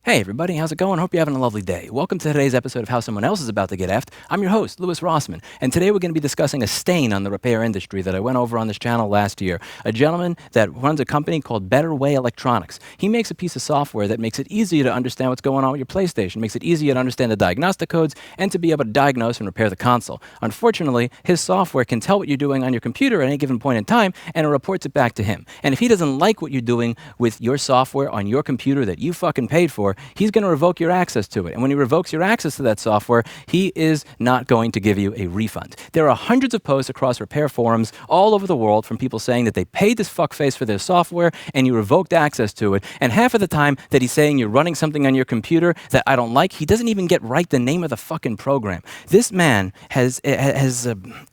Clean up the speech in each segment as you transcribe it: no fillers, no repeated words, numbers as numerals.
Hey everybody, how's it going? Hope you're having a lovely day. Welcome to today's episode of How Someone Else is About to Get Effed. I'm your host, Louis Rossman, and today we're going to be discussing a stain on the repair industry that I went over on this channel last year. A gentleman that runs a company called BwE Electronics. He makes a piece of software that makes it easier to understand what's going on with your PlayStation, makes it easier to understand the diagnostic codes, and to be able to diagnose and repair the console. Unfortunately, his software can tell what you're doing on your computer at any given point in time, and it reports it back to him. And if he doesn't like what you're doing with your software on your computer that you fucking paid for, he's going to revoke your access to it. And when he revokes your access to that software, he is not going to give you a refund. There are hundreds of posts across repair forums all over the world from people saying that they paid this fuckface for their software and you revoked access to it. And half of the time that he's saying you're running something on your computer that I don't like, he doesn't even get right the name of the fucking program. This man has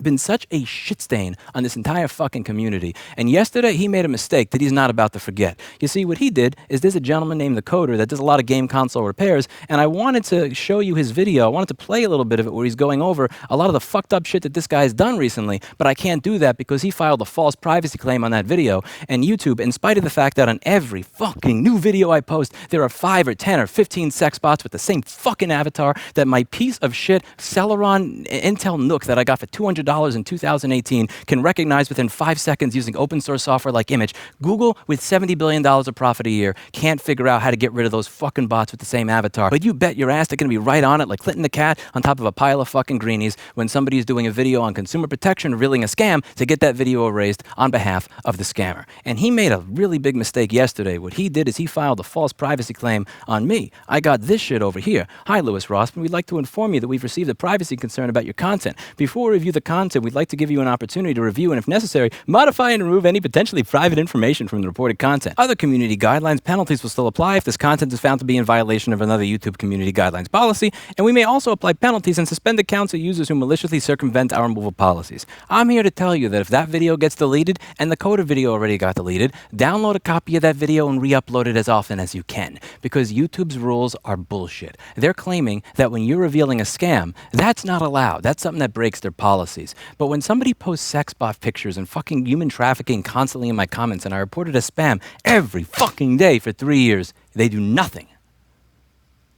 been such a shit stain on this entire fucking community. And yesterday he made a mistake that he's not about to forget. You see, what he did is there's a gentleman named The Coder that does a lot of game console repairs, and I wanted to show you his video. I wanted to play a little bit of it where he's going over a lot of the fucked up shit that this guy's done recently, but I can't do that because he filed a false privacy claim on that video, and YouTube, in spite of the fact that on every fucking new video I post, there are 5 or 10 or 15 sex bots with the same fucking avatar that my piece of shit Celeron Intel Nook that I got for $200 in 2018 can recognize within 5 seconds using open source software like Image. Google, with $70 billion of profit a year, can't figure out how to get rid of those fucking bots with the same avatar. But you bet your ass they're going to be right on it like Clinton the cat on top of a pile of fucking greenies when somebody is doing a video on consumer protection revealing a scam to get that video erased on behalf of the scammer. And he made a really big mistake yesterday. What he did is he filed a false privacy claim on me. I got this shit over here. Hi, Louis Rossman. We'd like to inform you that we've received a privacy concern about your content. Before we review the content, we'd like to give you an opportunity to review and, if necessary, modify and remove any potentially private information from the reported content. Other community guidelines penalties will still apply if this content is found to be in violation of another YouTube community guidelines policy, and we may also apply penalties and suspend accounts of users who maliciously circumvent our removal policies. I'm here to tell you that if that video gets deleted, and the Coder video already got deleted, download a copy of that video and re-upload it as often as you can, because YouTube's rules are bullshit. They're claiming that when you're revealing a scam, that's not allowed. That's something that breaks their policies. But when somebody posts sex bot pictures and fucking human trafficking constantly in my comments, and I report it as spam every fucking day for 3 years, they do nothing.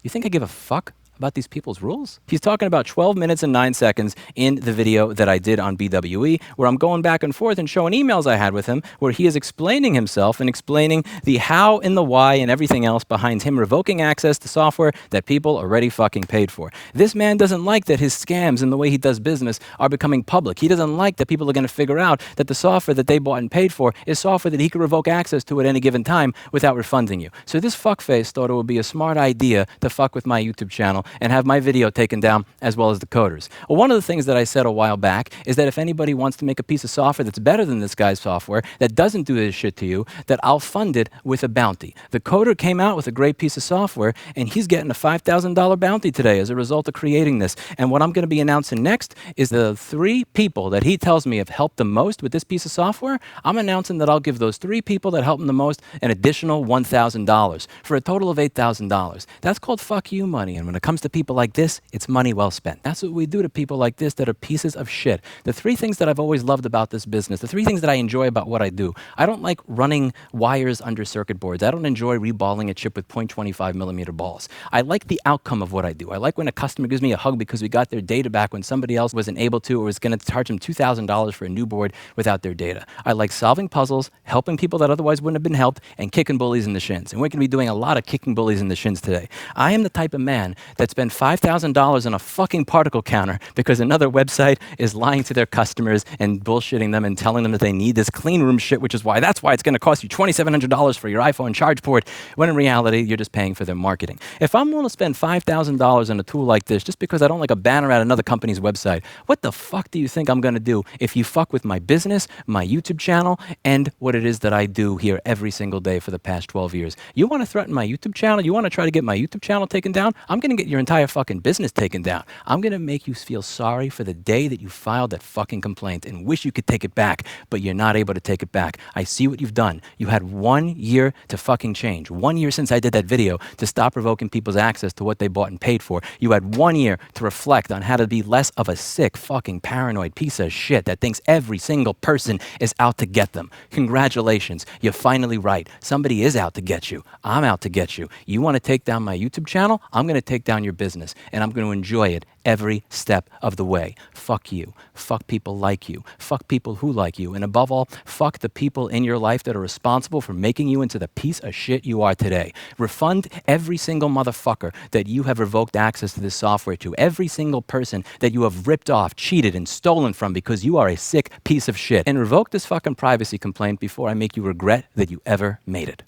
You think I give a fuck about these people's rules? He's talking about 12 minutes and 9 seconds in the video that I did on BwE, where I'm going back and forth and showing emails I had with him, where he is explaining himself and explaining the how and the why and everything else behind him revoking access to software that people already fucking paid for. This man doesn't like that his scams and the way he does business are becoming public. He doesn't like that people are going to figure out that the software that they bought and paid for is software that he could revoke access to at any given time without refunding you. So this fuckface thought it would be a smart idea to fuck with my YouTube channel and have my video taken down as well as the Coders. Well, one of the things that I said a while back is that if anybody wants to make a piece of software that's better than this guy's software, that doesn't do this shit to you, that I'll fund it with a bounty. The Coder came out with a great piece of software, and he's getting a $5,000 bounty today as a result of creating this. And what I'm going to be announcing next is the 3 people that he tells me have helped the most with this piece of software. I'm announcing that I'll give those 3 people that helped him the most an additional $1,000 for a total of $8,000. That's called fuck you money. And when it comes to people like this, it's money well spent. That's what we do to people like this that are pieces of shit. The 3 things that I've always loved about this business, the 3 things that I enjoy about what I do. I don't like running wires under circuit boards. I don't enjoy reballing a chip with 0.25 millimeter balls. I like the outcome of what I do. I like when a customer gives me a hug because we got their data back when somebody else wasn't able to or was going to charge them $2,000 for a new board without their data. I like solving puzzles, helping people that otherwise wouldn't have been helped, and kicking bullies in the shins. And we're going to be doing a lot of kicking bullies in the shins today. I am the type of man that spent $5,000 on a fucking particle counter because another website is lying to their customers and bullshitting them and telling them that they need this clean room shit, which is why that's why it's going to cost you $2,700 for your iPhone charge port, when in reality, you're just paying for their marketing. If I'm willing to spend $5,000 on a tool like this just because I don't like a banner at another company's website, what the fuck do you think I'm going to do if you fuck with my business, my YouTube channel, and what it is that I do here every single day for the past 12 years? You want to threaten my YouTube channel? You want to try to get my YouTube channel taken down? I'm going to get your your entire fucking business taken down. I'm going to make you feel sorry for the day that you filed that fucking complaint and wish you could take it back, but you're not able to take it back. I see what you've done. You had 1 year to fucking change. 1 year since I did that video to stop revoking people's access to what they bought and paid for. You had 1 year to reflect on how to be less of a sick, fucking paranoid piece of shit that thinks every single person is out to get them. Congratulations. You're finally right. Somebody is out to get you. I'm out to get you. You want to take down my YouTube channel? I'm going to take down your business, and I'm going to enjoy it every step of the way. Fuck you. Fuck people like you. Fuck people who like you. And above all, fuck the people in your life that are responsible for making you into the piece of shit you are today. Refund every single motherfucker that you have revoked access to this software to. Every single person that you have ripped off, cheated, and stolen from because you are a sick piece of shit. And revoke this fucking privacy complaint before I make you regret that you ever made it.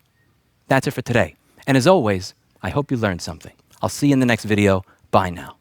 That's it for today. And as always, I hope you learned something. I'll see you in the next video. Bye now.